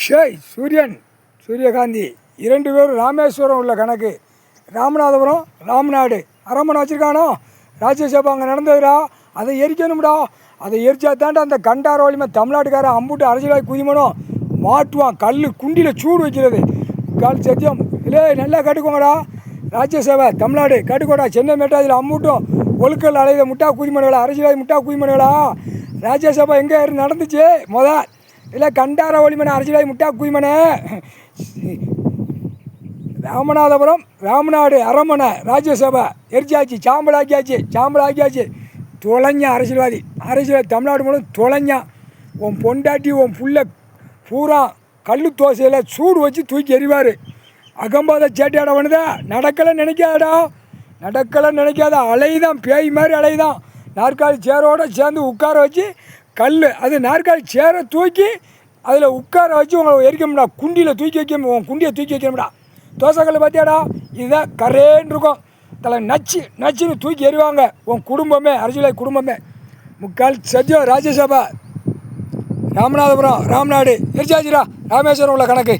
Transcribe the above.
அக்ஷய் சூரியகாந்தி 2 பேரும் ராமேஸ்வரம் உள்ள கணக்கு. ராமநாதபுரம் ராமநாடு அரண்மனை வச்சுருக்கானோ ராஜ்யசபா அங்கே நடந்ததுடா. அதை எரிக்கணும்டா. அதை எரிச்சா தாண்டா அந்த கண்டார வலிமை தமிழ்நாட்டுக்காரன் அம்புட்டு அரசியலாக குதிமனும் மாட்டுவான். கல் குண்டியில் சூடு வைக்கிறது கால் சத்தியம் இல்லை. நல்லா கட்டுக்கோங்கடா. ராஜ்யசபா தமிழ்நாடு கட்டுக்கோடா. சென்னை மேட்டாதில் அம்புட்டும் ஒழுக்கல் அலைத முட்டா குதிமனுகளா, அரசியலாக முட்டா குதிமனுகளா. ராஜ்யசபா எங்கே நடந்துச்சு இல்லை கண்டார ஒளிமனை அரசியலாக முட்டா குதிமனை. ராமநாதபுரம் ராமநாடு அரண்மனை ராஜ்யசபா எரிச்சாச்சு, சாம்பலாக்கியாச்சு. தொலைஞ்ச அரசியல்வாதி தமிழ்நாடு மூலம் தொலைஞ்சான். உன் பொண்டாட்டி உன் புள்ள பூரா கல் தோசையில் சூடு வச்சு தூக்கி எறிவார். அகம்பாத சேட்டியாடவனுதா நடக்கலை நினைக்காத அலைதான், பேய் மாதிரி அலைதான். நாற்காலி சேரோடு சேர்ந்து உட்கார வச்சு கல் அது நாற்காலி சேரை தூக்கி அதில் உட்கார வச்சு உங்களை எரிக்கணும்டா. குண்டியில் தூக்கி உன் குண்டியை தூக்கி வைக்கணும்டா. தோசைக்கல் பார்த்தியாடா, இதுதான் கரேன்னு இருக்கும். தலை நச்சுன்னு தூக்கி எறிவாங்க. உன் குடும்பமே அரசியலாக குடும்பமே முக்கால் சத்தியம். ராஜ்யசபா ராமநாதபுரம் ராமநாடு எரிச்சாச்சுடா. ராமேஸ்வரம் உள்ள கணக்கு.